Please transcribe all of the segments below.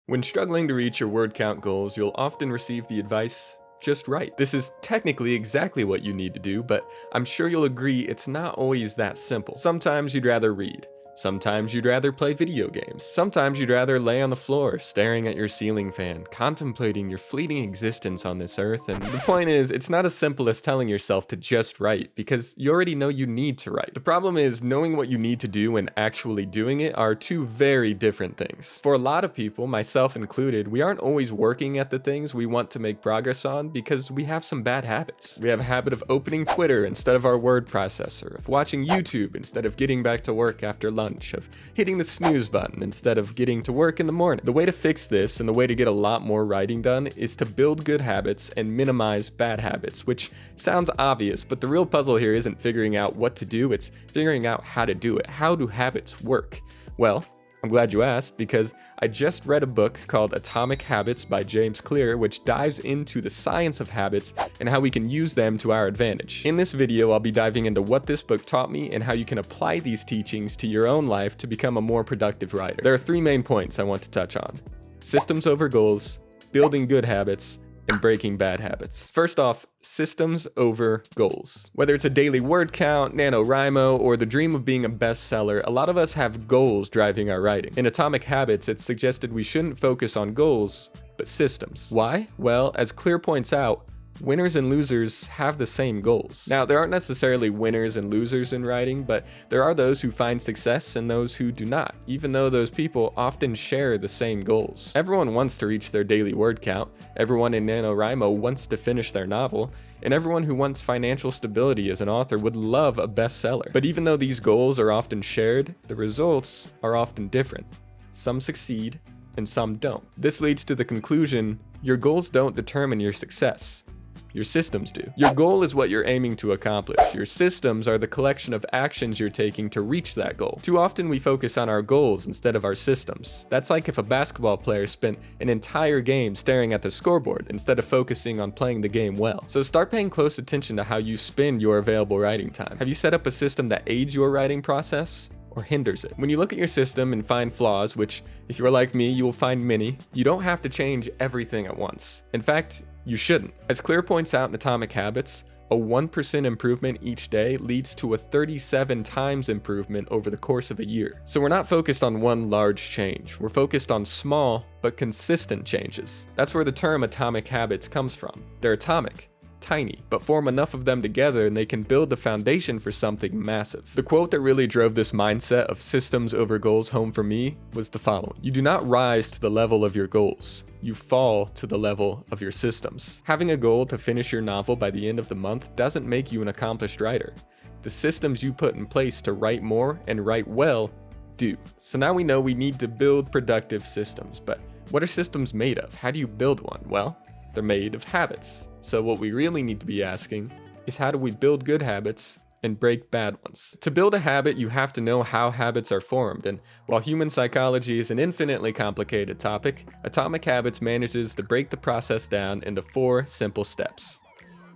When struggling to reach your word count goals, you'll often receive the advice, just write. This is technically exactly what you need to do, but I'm sure you'll agree it's not always that simple. Sometimes you'd rather read. Sometimes you'd rather play video games. Sometimes you'd rather lay on the floor, staring at your ceiling fan, contemplating your fleeting existence on this earth. And the point is, it's not as simple as telling yourself to just write, because you already know you need to write. The problem is, knowing what you need to do and actually doing it are two very different things. For a lot of people, myself included, we aren't always working at the things we want to make progress on because we have some bad habits. We have a habit of opening Twitter instead of our word processor, of watching YouTube instead of getting back to work after lunch, of hitting the snooze button instead of getting to work in the morning. The way to fix this and the way to get a lot more writing done is to build good habits and minimize bad habits, which sounds obvious, but the real puzzle here isn't figuring out what to do, it's figuring out how to do it. How do habits work? Well, I'm glad you asked, because I just read a book called Atomic Habits by James Clear, which dives into the science of habits and how we can use them to our advantage. In this video, I'll be diving into what this book taught me and how you can apply these teachings to your own life to become a more productive writer. There are three main points I want to touch on: systems over goals, building good habits, and breaking bad habits. First off, systems over goals. Whether it's a daily word count, NaNoWriMo, or the dream of being a bestseller, a lot of us have goals driving our writing. In Atomic Habits, it's suggested we shouldn't focus on goals, but systems. Why? Well, as Clear points out, winners and losers have the same goals. Now, there aren't necessarily winners and losers in writing, but there are those who find success and those who do not, even though those people often share the same goals. Everyone wants to reach their daily word count, everyone in NaNoWriMo wants to finish their novel, and everyone who wants financial stability as an author would love a bestseller. But even though these goals are often shared, the results are often different. Some succeed, and some don't. This leads to the conclusion, your goals don't determine your success. Your systems do. Your goal is what you're aiming to accomplish. Your systems are the collection of actions you're taking to reach that goal. Too often we focus on our goals instead of our systems. That's like if a basketball player spent an entire game staring at the scoreboard instead of focusing on playing the game well. So start paying close attention to how you spend your available writing time. Have you set up a system that aids your writing process or hinders it? When you look at your system and find flaws, which if you're like me, you will find many, you don't have to change everything at once. In fact, you shouldn't. As Clear points out in Atomic Habits, a 1% improvement each day leads to a 37 times improvement over the course of a year. So we're not focused on one large change. We're focused on small but consistent changes. That's where the term Atomic Habits comes from. They're atomic, tiny, but form enough of them together and they can build the foundation for something massive. The quote that really drove this mindset of systems over goals home for me was the following: "You do not rise to the level of your goals. You fall to the level of your systems." Having a goal to finish your novel by the end of the month doesn't make you an accomplished writer. The systems you put in place to write more and write well do. So now we know we need to build productive systems, but what are systems made of? How do you build one? Well, they're made of habits. So what we really need to be asking is, how do we build good habits and break bad ones? To build a habit, you have to know how habits are formed, and while human psychology is an infinitely complicated topic, Atomic Habits manages to break the process down into 4 simple steps: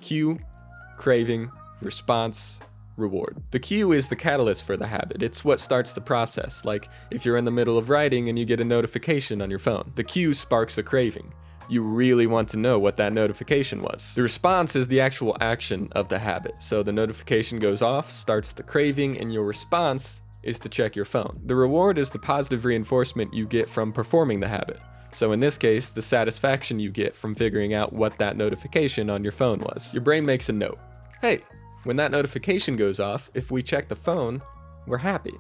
cue, craving, response, reward. The cue is the catalyst for the habit. It's what starts the process, like if you're in the middle of writing and you get a notification on your phone. The cue sparks a craving. You really want to know what that notification was. The response is the actual action of the habit. So the notification goes off, starts the craving, and your response is to check your phone. The reward is the positive reinforcement you get from performing the habit. So in this case, the satisfaction you get from figuring out what that notification on your phone was. Your brain makes a note. Hey, when that notification goes off, if we check the phone, we're happy.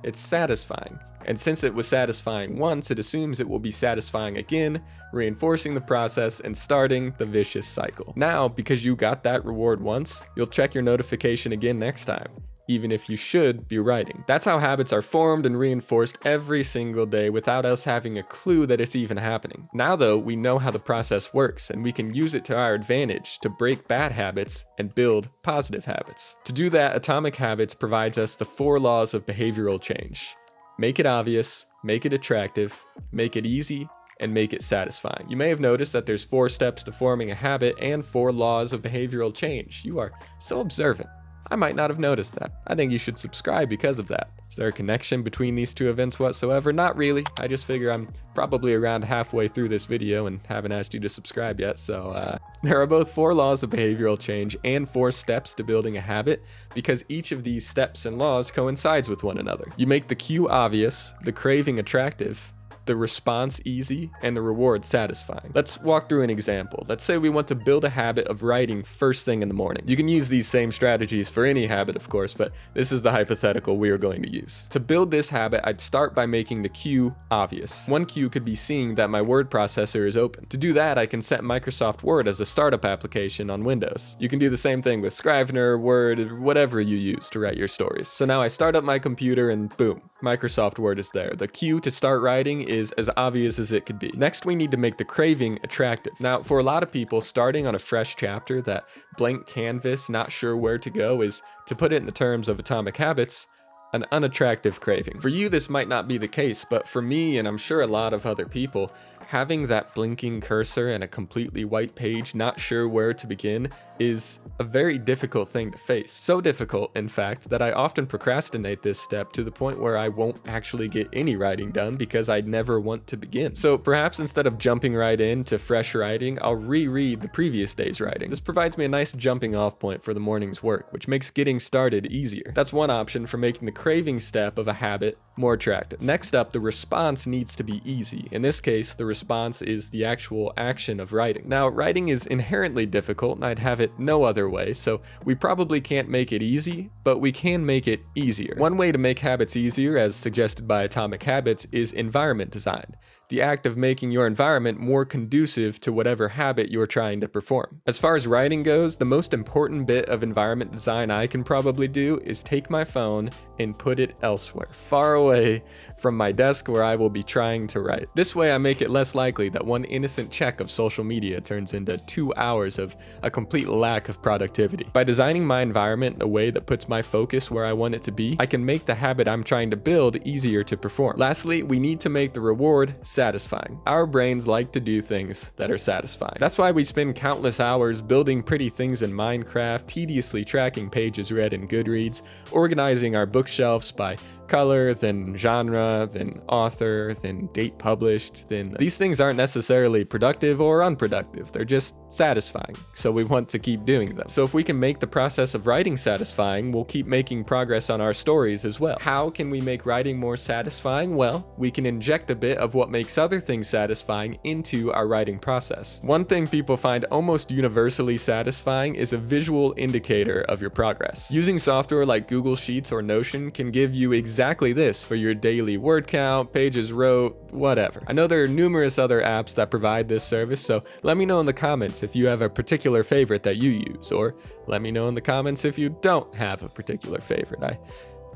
It's satisfying. And since it was satisfying once, it assumes it will be satisfying again, reinforcing the process and starting the vicious cycle. Now, because you got that reward once, you'll check your notification again next time, even if you should be writing. That's how habits are formed and reinforced every single day without us having a clue that it's even happening. Now though, we know how the process works and we can use it to our advantage to break bad habits and build positive habits. To do that, Atomic Habits provides us the 4 laws of behavioral change. Make it obvious, make it attractive, make it easy, and make it satisfying. You may have noticed that there's 4 steps to forming a habit and 4 laws of behavioral change. You are so observant. I might not have noticed that. I think you should subscribe because of that. Is there a connection between these two events whatsoever? Not really. I just figure I'm probably around halfway through this video and haven't asked you to subscribe yet, so there are both 4 laws of behavioral change and 4 steps to building a habit, because each of these steps and laws coincides with one another. You make the cue obvious, the craving attractive, the response easy, and the reward satisfying. Let's walk through an example. Let's say we want to build a habit of writing first thing in the morning. You can use these same strategies for any habit, of course, but this is the hypothetical we are going to use. To build this habit, I'd start by making the cue obvious. One cue could be seeing that my word processor is open. To do that, I can set Microsoft Word as a startup application on Windows. You can do the same thing with Scrivener, Word, or whatever you use to write your stories. So now I start up my computer and boom, Microsoft Word is there. The cue to start writing is as obvious as it could be. Next, we need to make the craving attractive. Now, for a lot of people, starting on a fresh chapter, that blank canvas, not sure where to go, is, to put it in the terms of Atomic Habits, an unattractive craving. For you, this might not be the case, but for me, and I'm sure a lot of other people, having that blinking cursor and a completely white page, not sure where to begin, is a very difficult thing to face. So difficult, in fact, that I often procrastinate this step to the point where I won't actually get any writing done because I never want to begin. So perhaps instead of jumping right into fresh writing, I'll reread the previous day's writing. This provides me a nice jumping off point for the morning's work, which makes getting started easier. That's one option for making the craving step of a habit more attractive. Next up, the response needs to be easy. In this case, the response is the actual action of writing. Now, writing is inherently difficult, and I'd have it no other way, so we probably can't make it easy, but we can make it easier. One way to make habits easier, as suggested by Atomic Habits, is environment design. The act of making your environment more conducive to whatever habit you're trying to perform. As far as writing goes, the most important bit of environment design I can probably do is take my phone and put it elsewhere, far away from my desk where I will be trying to write. This way I make it less likely that one innocent check of social media turns into 2 hours of a complete lack of productivity. By designing my environment in a way that puts my focus where I want it to be, I can make the habit I'm trying to build easier to perform. Lastly, we need to make the reward satisfying. Our brains like to do things that are satisfying. That's why we spend countless hours building pretty things in Minecraft, tediously tracking pages read in Goodreads, organizing our bookshelves by color, then genre, then author, then date published, then these things aren't necessarily productive or unproductive. They're just satisfying, so we want to keep doing them. So if we can make the process of writing satisfying, we'll keep making progress on our stories as well. How can we make writing more satisfying? Well, we can inject a bit of what makes other things satisfying into our writing process. One thing people find almost universally satisfying is a visual indicator of your progress. Using software like Google Sheets or Notion can give you exactly this for your daily word count, pages wrote, whatever. I know there are numerous other apps that provide this service, so let me know in the comments if you have a particular favorite that you use, or let me know in the comments if you don't have a particular favorite. I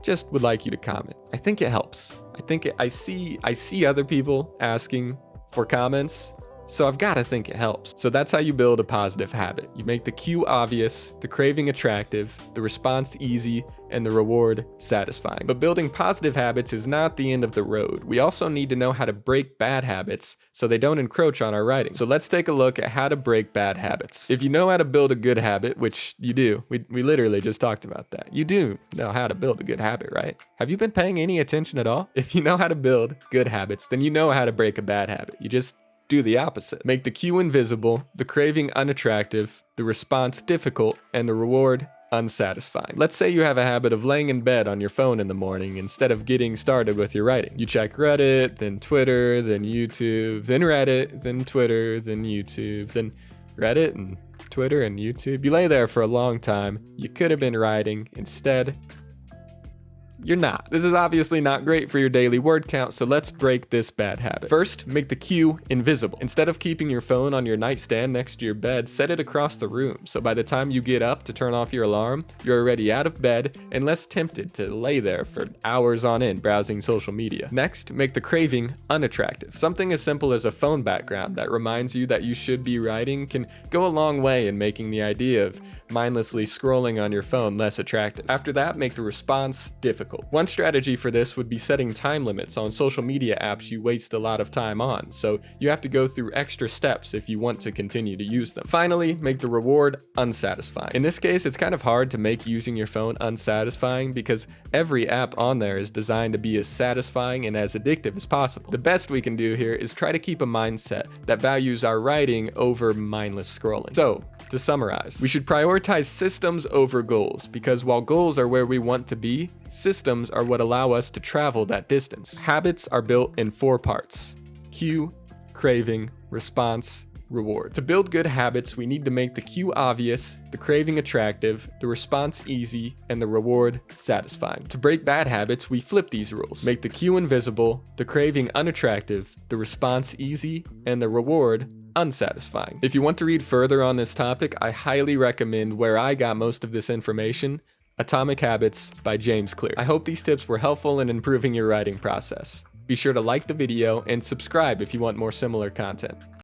just would like you to comment. I think it helps. I see other people asking for comments, so I've got to think it helps. So that's how you build a positive habit. You make the cue obvious, the craving attractive, the response easy, and the reward satisfying. But building positive habits is not the end of the road. We also need to know how to break bad habits so they don't encroach on our writing. So let's take a look at how to break bad habits. If you know how to build a good habit, which you do, we literally just talked about that. You do know how to build a good habit, right? Have you been paying any attention at all? If you know how to build good habits, then you know how to break a bad habit. You just do the opposite. Make the cue invisible, the craving unattractive, the response difficult, and the reward unsatisfying. Let's say you have a habit of laying in bed on your phone in the morning instead of getting started with your writing. You check Reddit, then Twitter, then YouTube, then Reddit, then Twitter, then YouTube, then Reddit and Twitter and YouTube. You lay there for a long time. You could have been writing. Instead, you're not. This is obviously not great for your daily word count, so let's break this bad habit. First, make the cue invisible. Instead of keeping your phone on your nightstand next to your bed, set it across the room, so by the time you get up to turn off your alarm, you're already out of bed and less tempted to lay there for hours on end browsing social media. Next, make the craving unattractive. Something as simple as a phone background that reminds you that you should be writing can go a long way in making the idea of mindlessly scrolling on your phone less attractive. After that, make the response difficult. One strategy for this would be setting time limits on social media apps you waste a lot of time on, so you have to go through extra steps if you want to continue to use them. Finally, make the reward unsatisfying. In this case, it's kind of hard to make using your phone unsatisfying because every app on there is designed to be as satisfying and as addictive as possible. The best we can do here is try to keep a mindset that values our writing over mindless scrolling. So, to summarize, we should prioritize systems over goals, because while goals are where we want to be, systems are what allow us to travel that distance. Habits are built in 4 parts: cue, craving, response, reward. To build good habits, we need to make the cue obvious, the craving attractive, the response easy, and the reward satisfying. To break bad habits, we flip these rules. Make the cue invisible, the craving unattractive, the response easy, and the reward unsatisfying. If you want to read further on this topic, I highly recommend where I got most of this information, Atomic Habits by James Clear. I hope these tips were helpful in improving your writing process. Be sure to like the video and subscribe if you want more similar content.